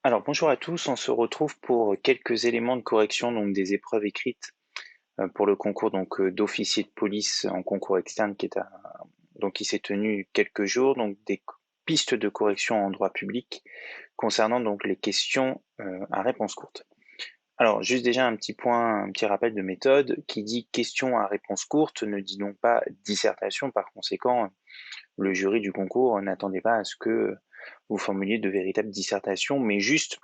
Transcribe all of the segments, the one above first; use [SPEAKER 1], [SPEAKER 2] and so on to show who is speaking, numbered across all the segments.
[SPEAKER 1] Alors bonjour à tous, on se retrouve pour quelques éléments de correction donc des épreuves écrites pour le concours d'officier de police en concours externe qui s'est tenu quelques jours, donc des pistes de correction en droit public concernant donc les questions à réponse courte. Alors juste déjà un petit point, un petit rappel de méthode qui dit question à réponse courte ne dit donc pas dissertation. Par conséquent, le jury du concours n'attendait pas à ce que vous formuliez de véritables dissertations, mais juste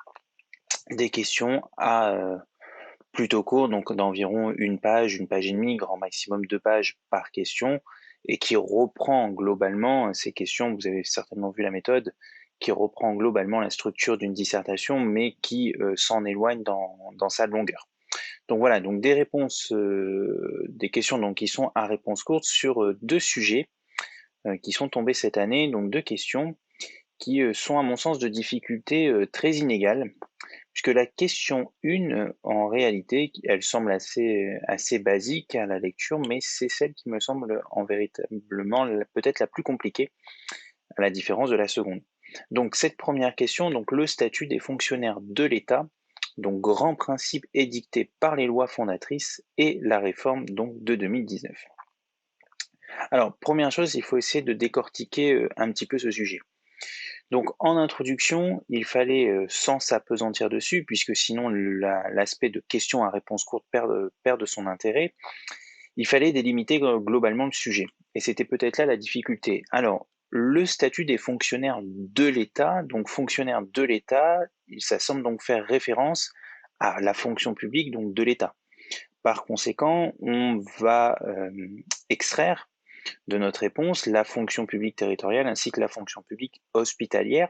[SPEAKER 1] des questions à plutôt court, donc d'environ une page et demie, grand maximum 2 pages par question, et qui reprend globalement ces questions, vous avez certainement vu la méthode, qui reprend globalement la structure d'une dissertation, mais qui s'en éloigne dans sa longueur. Donc voilà, donc des réponses, des questions donc qui sont à réponse courte sur 2 sujets qui sont tombés cette année, donc 2 questions qui sont à mon sens de difficulté très inégales. Puisque la question 1, en réalité, elle semble assez basique à la lecture, mais c'est celle qui me semble en véritablement peut-être la plus compliquée, à la différence de la seconde. Donc cette première question, donc le statut des fonctionnaires de l'État, donc grand principe édicté par les lois fondatrices et la réforme donc de 2019. Alors première chose, il faut essayer de décortiquer un petit peu ce sujet. Donc en introduction, il fallait, sans s'appesantir dessus, puisque sinon l'aspect de questions à réponse courte perd de son intérêt, il fallait délimiter globalement le sujet. Et c'était peut-être là la difficulté. Alors, le statut des fonctionnaires de l'État, donc fonctionnaires de l'État, ça semble donc faire référence à la fonction publique donc de l'État. Par conséquent, on va extraire de notre réponse la fonction publique territoriale ainsi que la fonction publique hospitalière.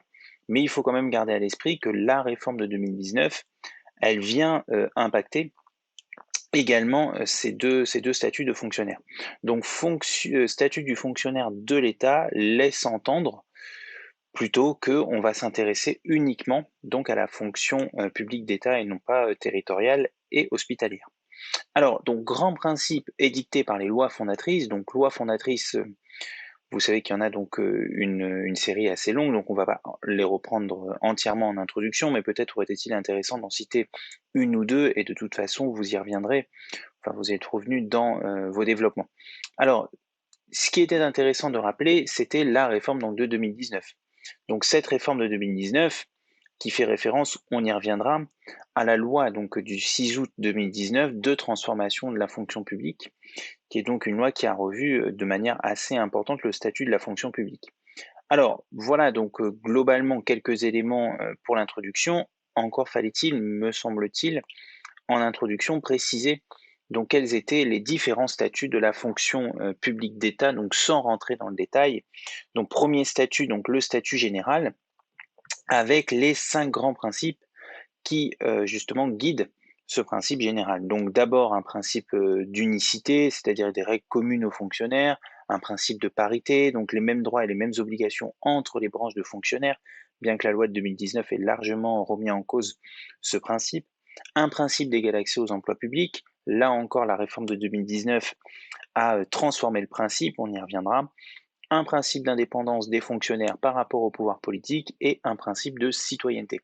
[SPEAKER 1] Mais il faut quand même garder à l'esprit que la réforme de 2019, elle vient impacter également ces deux statuts de fonctionnaire. Donc statut du fonctionnaire de l'État laisse entendre plutôt qu'on va s'intéresser uniquement donc à la fonction publique d'État et non pas territoriale et hospitalière. Alors, donc grand principe édicté par les lois fondatrices, donc loi fondatrice, vous savez qu'il y en a donc une série assez longue, donc on va pas les reprendre entièrement en introduction, mais peut-être aurait-il intéressant d'en citer une ou deux, et de toute façon vous y reviendrez, enfin vous êtes revenu dans vos développements. Alors, ce qui était intéressant de rappeler, c'était la réforme donc, de 2019. Donc cette réforme de 2019, qui fait référence, on y reviendra, à la loi donc du 6 août 2019 de transformation de la fonction publique, qui est donc une loi qui a revu de manière assez importante le statut de la fonction publique. Alors voilà donc globalement quelques éléments pour l'introduction. Encore fallait-il, me semble-t-il, en introduction préciser donc quels étaient les différents statuts de la fonction publique d'État, donc sans rentrer dans le détail. Donc premier statut, donc le statut général, avec les 5 grands principes qui justement guident ce principe général. Donc d'abord un principe d'unicité, c'est-à-dire des règles communes aux fonctionnaires, un principe de parité, donc les mêmes droits et les mêmes obligations entre les branches de fonctionnaires, bien que la loi de 2019 ait largement remis en cause ce principe. Un principe d'égal accès aux emplois publics, là encore la réforme de 2019 a transformé le principe, on y reviendra. Un principe d'indépendance des fonctionnaires par rapport au pouvoir politique et un principe de citoyenneté.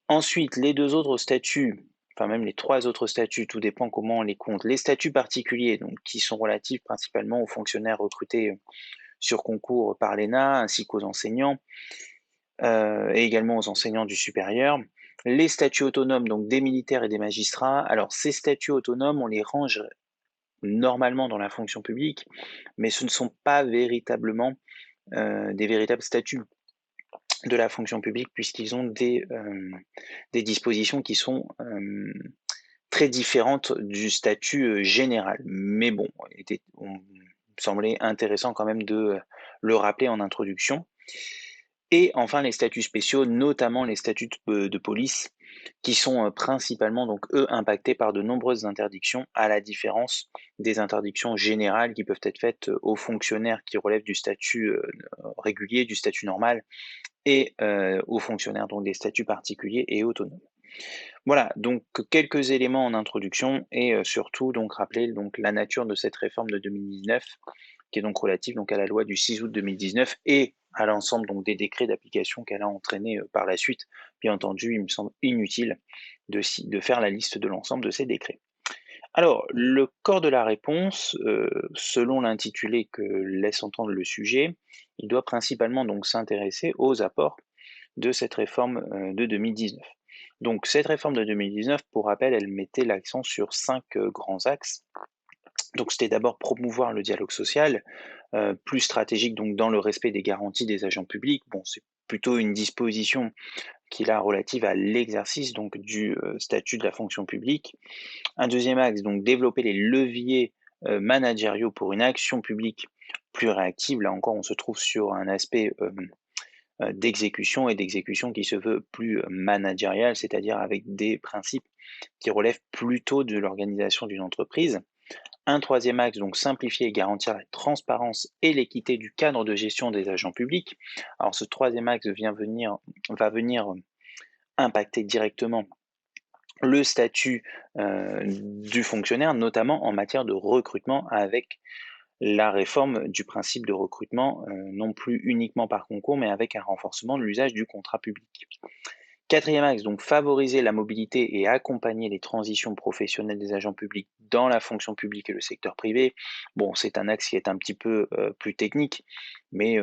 [SPEAKER 1] Ensuite, les 2 autres statuts, enfin même les 3 autres statuts, tout dépend comment on les compte. Les statuts particuliers, donc qui sont relatifs principalement aux fonctionnaires recrutés sur concours par l'ENA, ainsi qu'aux enseignants, et également aux enseignants du supérieur. Les statuts autonomes, donc des militaires et des magistrats. Alors ces statuts autonomes, on les range normalement dans la fonction publique, mais ce ne sont pas véritablement, des véritables statuts de la fonction publique puisqu'ils ont des dispositions qui sont très différentes du statut général. Mais bon, on semblait intéressant quand même de le rappeler en introduction. Et enfin les statuts spéciaux, notamment les statuts de police, qui sont principalement donc eux impactés par de nombreuses interdictions, à la différence des interdictions générales qui peuvent être faites aux fonctionnaires qui relèvent du statut régulier, du statut normal, et aux fonctionnaires donc des statuts particuliers et autonomes. Voilà, donc quelques éléments en introduction et surtout donc rappeler donc la nature de cette réforme de 2019 qui est donc relative donc à la loi du 6 août 2019 et à l'ensemble donc des décrets d'application qu'elle a entraînés par la suite. Bien entendu, il me semble inutile de faire la liste de l'ensemble de ces décrets. Alors, le corps de la réponse, selon l'intitulé que laisse entendre le sujet, il doit principalement donc s'intéresser aux apports de cette réforme de 2019. Donc cette réforme de 2019, pour rappel, elle mettait l'accent sur 5 grands axes. Donc c'était d'abord promouvoir le dialogue social, plus stratégique donc dans le respect des garanties des agents publics. Bon, c'est plutôt une disposition qui est là relative à l'exercice donc du statut de la fonction publique. Un deuxième axe, donc développer les leviers managériaux pour une action publique plus réactive. Là encore, on se trouve sur un aspect d'exécution et d'exécution qui se veut plus managérial, c'est-à-dire avec des principes qui relèvent plutôt de l'organisation d'une entreprise. Un troisième axe, donc simplifier et garantir la transparence et l'équité du cadre de gestion des agents publics. Alors ce troisième axe va venir impacter directement le statut du fonctionnaire, notamment en matière de recrutement avec la réforme du principe de recrutement, non plus uniquement par concours, mais avec un renforcement de l'usage du contrat public. Quatrième axe, donc favoriser la mobilité et accompagner les transitions professionnelles des agents publics dans la fonction publique et le secteur privé. Bon, c'est un axe qui est un petit peu plus technique, mais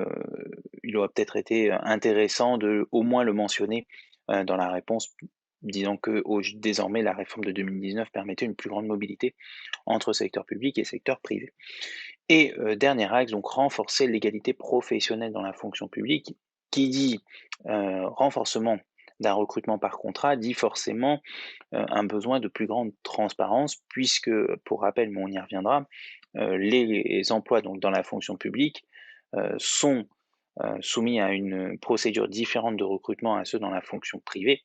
[SPEAKER 1] il aurait peut-être été intéressant de au moins le mentionner dans la réponse, disant que désormais la réforme de 2019 permettait une plus grande mobilité entre secteur public et secteur privé. Et dernier axe, donc renforcer l'égalité professionnelle dans la fonction publique. Qui dit renforcement d'un recrutement par contrat dit forcément un besoin de plus grande transparence, puisque, pour rappel, mais on y reviendra, les emplois donc dans la fonction publique sont soumis à une procédure différente de recrutement à ceux dans la fonction privée.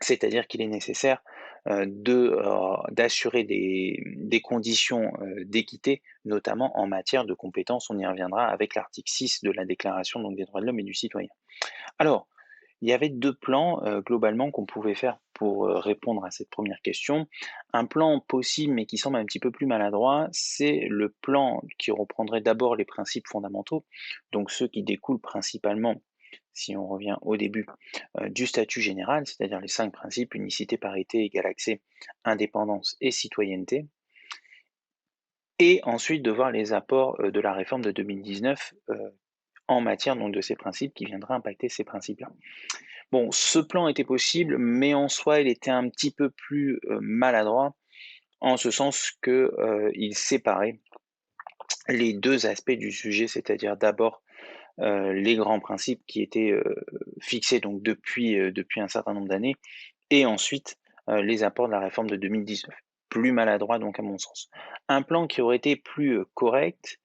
[SPEAKER 1] C'est-à-dire qu'il est nécessaire d'assurer des conditions d'équité, notamment en matière de compétences. On y reviendra avec l'article 6 de la Déclaration donc, des droits de l'homme et du citoyen. Alors, il y avait 2 plans globalement qu'on pouvait faire pour répondre à cette première question. Un plan possible, mais qui semble un petit peu plus maladroit, c'est le plan qui reprendrait d'abord les principes fondamentaux, donc ceux qui découlent principalement, si on revient au début, du statut général, c'est-à-dire les 5 principes: unicité, parité, égal accès, indépendance et citoyenneté. Et ensuite de voir les apports de la réforme de 2019 en matière donc de ces principes qui viendraient impacter ces principes-là. Bon, ce plan était possible, mais en soi, il était un petit peu plus maladroit, en ce sens que il séparait les 2 aspects du sujet, c'est-à-dire d'abord les grands principes qui étaient fixés donc depuis un certain nombre d'années, et ensuite les apports de la réforme de 2019. Plus maladroit donc à mon sens. Un plan qui aurait été plus correct,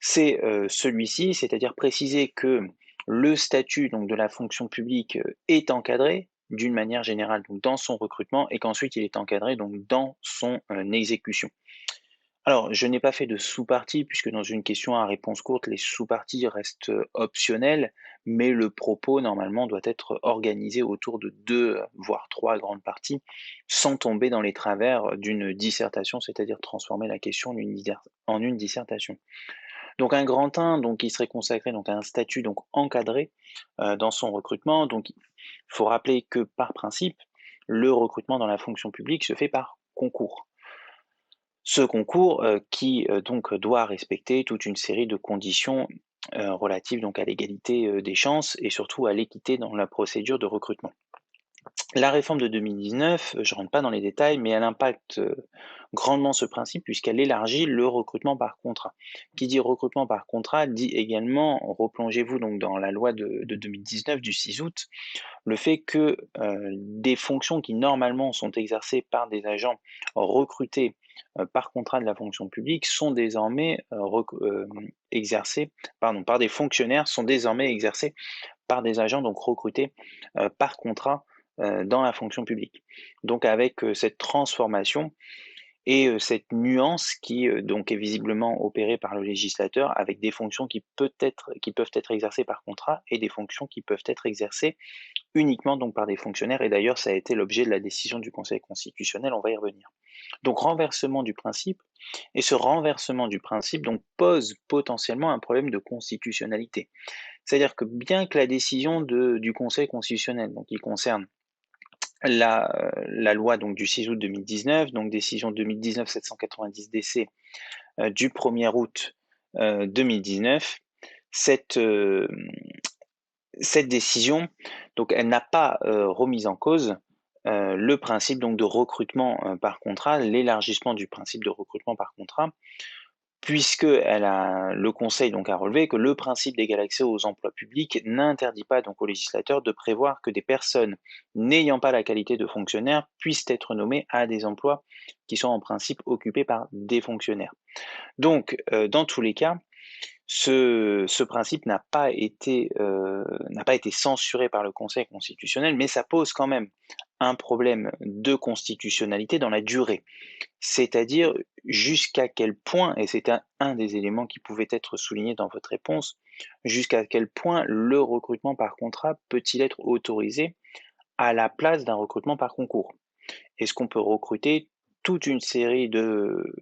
[SPEAKER 1] c'est celui-ci, c'est-à-dire préciser que le statut donc de la fonction publique est encadré d'une manière générale donc dans son recrutement, et qu'ensuite il est encadré donc dans son exécution. Alors, je n'ai pas fait de sous-partie puisque dans une question à réponse courte, les sous-parties restent optionnelles, mais le propos normalement doit être organisé autour de 2 voire 3 grandes parties, sans tomber dans les travers d'une dissertation, c'est-à-dire transformer la question en une dissertation. Donc un grand 1 donc qui serait consacré donc à un statut donc encadré dans son recrutement. Donc il faut rappeler que par principe, le recrutement dans la fonction publique se fait par concours. Ce concours qui donc doit respecter toute une série de conditions relatives donc à l'égalité des chances et surtout à l'équité dans la procédure de recrutement. La réforme de 2019, je ne rentre pas dans les détails, mais elle impacte grandement ce principe puisqu'elle élargit le recrutement par contrat. Qui dit recrutement par contrat dit également, replongez-vous donc dans la loi de 2019 du 6 août, le fait que des fonctions qui normalement sont exercées par des agents recrutés par contrat de la fonction publique sont désormais exercées, par des fonctionnaires sont désormais exercées par des agents donc recrutés par contrat dans la fonction publique. Donc avec cette transformation, et cette nuance qui, donc est visiblement opérée par le législateur avec des fonctions qui peuvent être exercées par contrat et des fonctions qui peuvent être exercées uniquement donc par des fonctionnaires et d'ailleurs ça a été l'objet de la décision du Conseil constitutionnel, on va y revenir. Donc renversement du principe et ce renversement du principe donc pose potentiellement un problème de constitutionnalité. C'est-à-dire que bien que la décision du Conseil constitutionnel, donc qui concerne la loi donc du 6 août 2019, donc décision 2019-790 DC du 1er août 2019, cette, cette décision, donc elle n'a pas remis en cause le principe donc de recrutement par contrat, l'élargissement du principe de recrutement par contrat, puisque le Conseil donc a relevé que le principe d'égal accès aux emplois publics n'interdit pas donc au législateur de prévoir que des personnes n'ayant pas la qualité de fonctionnaire puissent être nommées à des emplois qui sont en principe occupés par des fonctionnaires. Donc, dans tous les cas, ce principe n'a pas été censuré par le Conseil constitutionnel, mais ça pose quand même un problème de constitutionnalité dans la durée. C'est-à-dire jusqu'à quel point, et c'est un des éléments qui pouvait être souligné dans votre réponse, jusqu'à quel point le recrutement par contrat peut-il être autorisé à la place d'un recrutement par concours? Est-ce qu'on peut recruter toute une série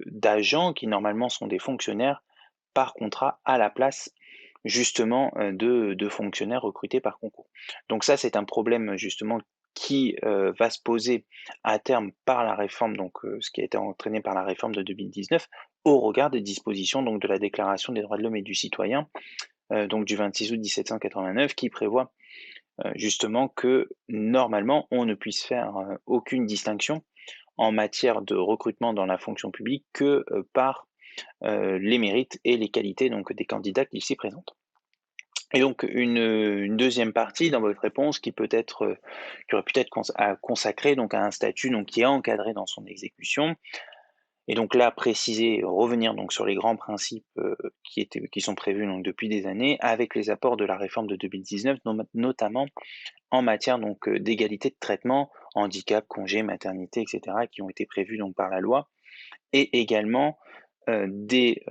[SPEAKER 1] d'agents qui normalement sont des fonctionnaires par contrat à la place justement de fonctionnaires recrutés par concours. Donc ça, c'est un problème justement qui va se poser à terme par la réforme, donc ce qui a été entraîné par la réforme de 2019, au regard des dispositions donc de la Déclaration des droits de l'homme et du citoyen, donc du 26 août 1789, qui prévoit justement que normalement on ne puisse faire aucune distinction en matière de recrutement dans la fonction publique que par les mérites et les qualités donc des candidats qui s'y présentent. Et donc une 2e partie dans votre réponse qui peut être, qui aurait pu être consacrée donc à un statut donc qui est encadré dans son exécution et donc là préciser, revenir donc sur les grands principes, qui sont prévus donc depuis des années avec les apports de la réforme de 2019 notamment en matière donc, d'égalité de traitement, handicap, congé, maternité et cetera qui ont été prévus donc par la loi et également des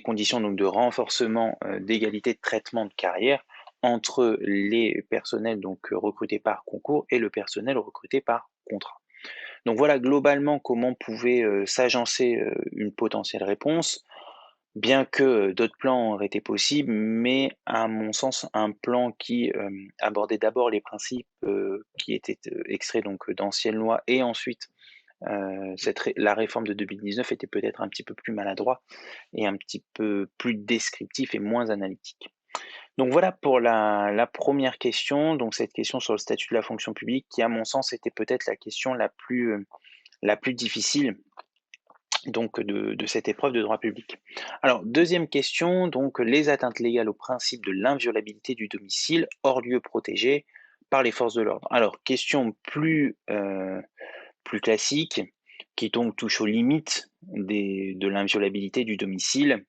[SPEAKER 1] conditions donc de renforcement d'égalité de traitement de carrière entre les personnels donc recrutés par concours et le personnel recruté par contrat. Donc voilà globalement comment pouvait s'agencer une potentielle réponse, bien que d'autres plans auraient été possibles, mais à mon sens un plan qui abordait d'abord les principes qui étaient extraits donc d'anciennes lois et ensuite la réforme de 2019 était peut-être un petit peu plus maladroit et un petit peu plus descriptif et moins analytique. Donc voilà pour la première question, donc cette question sur le statut de la fonction publique qui, à mon sens, était peut-être la question la plus difficile donc de cette épreuve de droit public. Alors, deuxième question, donc les atteintes légales au principe de l'inviolabilité du domicile hors lieu protégé par les forces de l'ordre. Alors, question plus classique, qui donc touche aux limites de l'inviolabilité du domicile,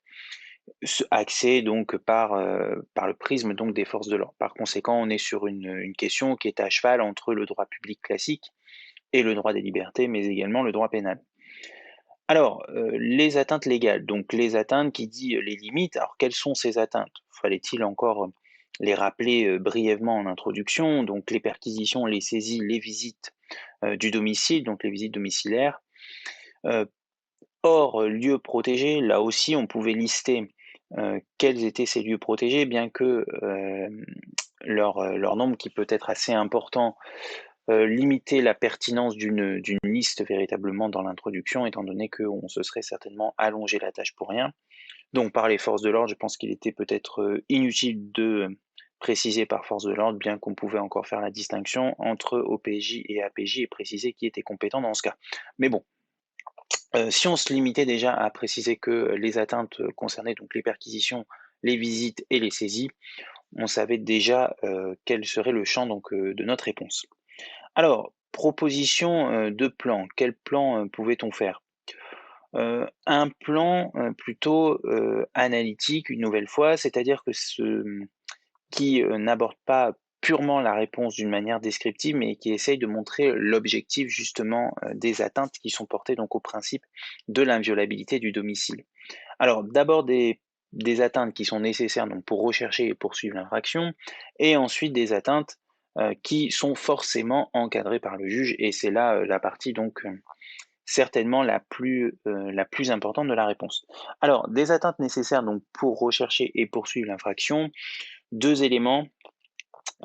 [SPEAKER 1] axé donc par le prisme donc des forces de l'ordre. Par conséquent, on est sur une question qui est à cheval entre le droit public classique et le droit des libertés, mais également le droit pénal. Alors, les atteintes légales, donc les atteintes qui dit les limites, alors quelles sont ces atteintes? Fallait-il encore les rappeler brièvement en introduction? Donc les perquisitions, les saisies, les visites du domicile, donc les visites domiciliaires. Hors lieux protégés, là aussi on pouvait lister quels étaient ces lieux protégés, bien que leur nombre qui peut être assez important limiter la pertinence d'une liste véritablement dans l'introduction, étant donné qu'on se serait certainement allongé la tâche pour rien. Donc par les forces de l'ordre, je pense qu'il était peut-être inutile de préciser par force de l'ordre, bien qu'on pouvait encore faire la distinction entre OPJ et APJ et préciser qui était compétent dans ce cas. Mais bon, si on se limitait déjà à préciser que les atteintes concernaient donc les perquisitions, les visites et les saisies, on savait déjà quel serait le champ donc de notre réponse. Alors, proposition de plan. Quel plan pouvait-on faire? Un plan plutôt analytique, une nouvelle fois, c'est-à-dire que qui n'aborde pas purement la réponse d'une manière descriptive, mais qui essaye de montrer l'objectif justement des atteintes qui sont portées donc au principe de l'inviolabilité du domicile. Alors d'abord des atteintes qui sont nécessaires donc pour rechercher et poursuivre l'infraction, et ensuite des atteintes qui sont forcément encadrées par le juge, et c'est là la partie donc certainement la plus importante de la réponse. Alors, des atteintes nécessaires donc pour rechercher et poursuivre l'infraction, deux éléments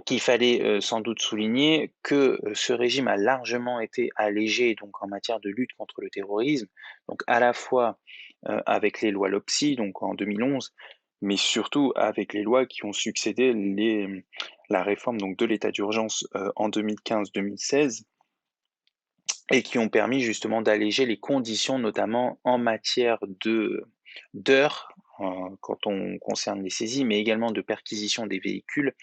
[SPEAKER 1] qu'il fallait sans doute souligner, que ce régime a largement été allégé donc en matière de lutte contre le terrorisme, donc à la fois avec les lois LOPSI, donc en 2011, mais surtout avec les lois qui ont succédé la réforme donc de l'état d'urgence en 2015-2016, et qui ont permis justement d'alléger les conditions, notamment en matière d'heures, quand on concerne les saisies, mais également de perquisition des véhicules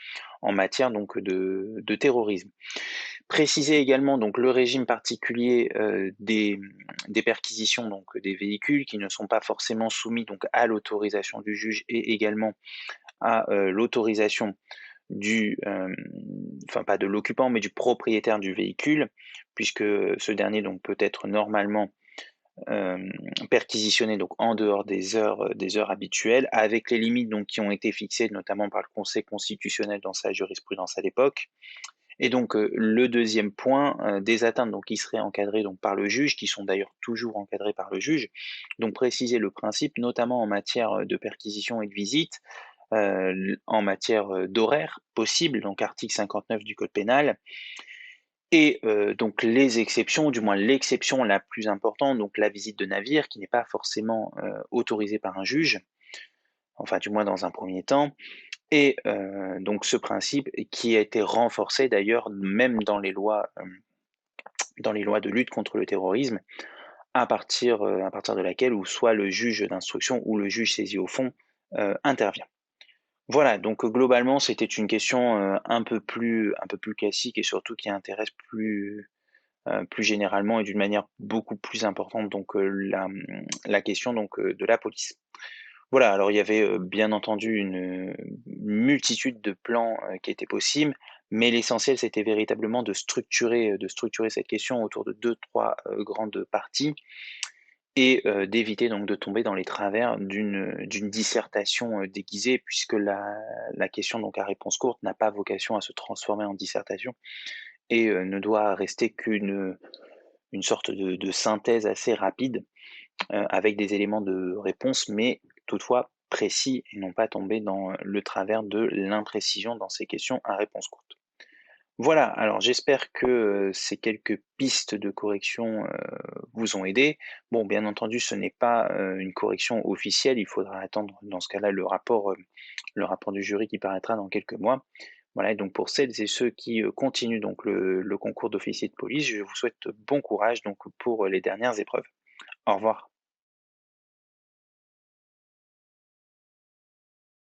[SPEAKER 1] en matière donc de terrorisme. Préciser également donc le régime particulier des perquisitions donc des véhicules qui ne sont pas forcément soumis donc à l'autorisation du juge, et également à l'autorisation enfin pas de l'occupant, mais du propriétaire du véhicule, puisque ce dernier donc peut être normalement perquisitionné donc en dehors des heures habituelles, avec les limites donc qui ont été fixées notamment par le Conseil constitutionnel dans sa jurisprudence à l'époque. Et donc le deuxième point, des atteintes donc qui seraient encadrées donc par le juge, qui sont d'ailleurs toujours encadrées par le juge. Donc préciser le principe, notamment en matière de perquisition et de visite, en matière d'horaire possible, donc article 59 du code pénal, et donc les exceptions, du moins l'exception la plus importante, donc la visite de navire, qui n'est pas forcément autorisée par un juge, enfin du moins dans un premier temps, et donc ce principe qui a été renforcé d'ailleurs même dans les lois de lutte contre le terrorisme, à partir de laquelle ou soit le juge d'instruction ou le juge saisi au fond intervient. Voilà, donc globalement, c'était une question un peu plus classique, et surtout qui intéresse plus généralement et d'une manière beaucoup plus importante donc la question donc de la police. Voilà, alors il y avait bien entendu une multitude de plans qui étaient possibles, mais l'essentiel c'était véritablement de structurer cette question autour de deux, trois grandes parties, et d'éviter donc de tomber dans les travers d'une dissertation déguisée, puisque la question donc à réponse courte n'a pas vocation à se transformer en dissertation, et ne doit rester une sorte de synthèse assez rapide avec des éléments de réponse, mais toutefois précis, et non pas tomber dans le travers de l'imprécision dans ces questions à réponse courte. Voilà, alors j'espère que ces quelques pistes de correction vous ont aidé. Bon, bien entendu, ce n'est pas une correction officielle, il faudra attendre dans ce cas-là le rapport du jury qui paraîtra dans quelques mois. Voilà, et donc pour celles et ceux qui continuent donc le concours d'officier de police, je vous souhaite bon courage donc pour les dernières épreuves. Au revoir.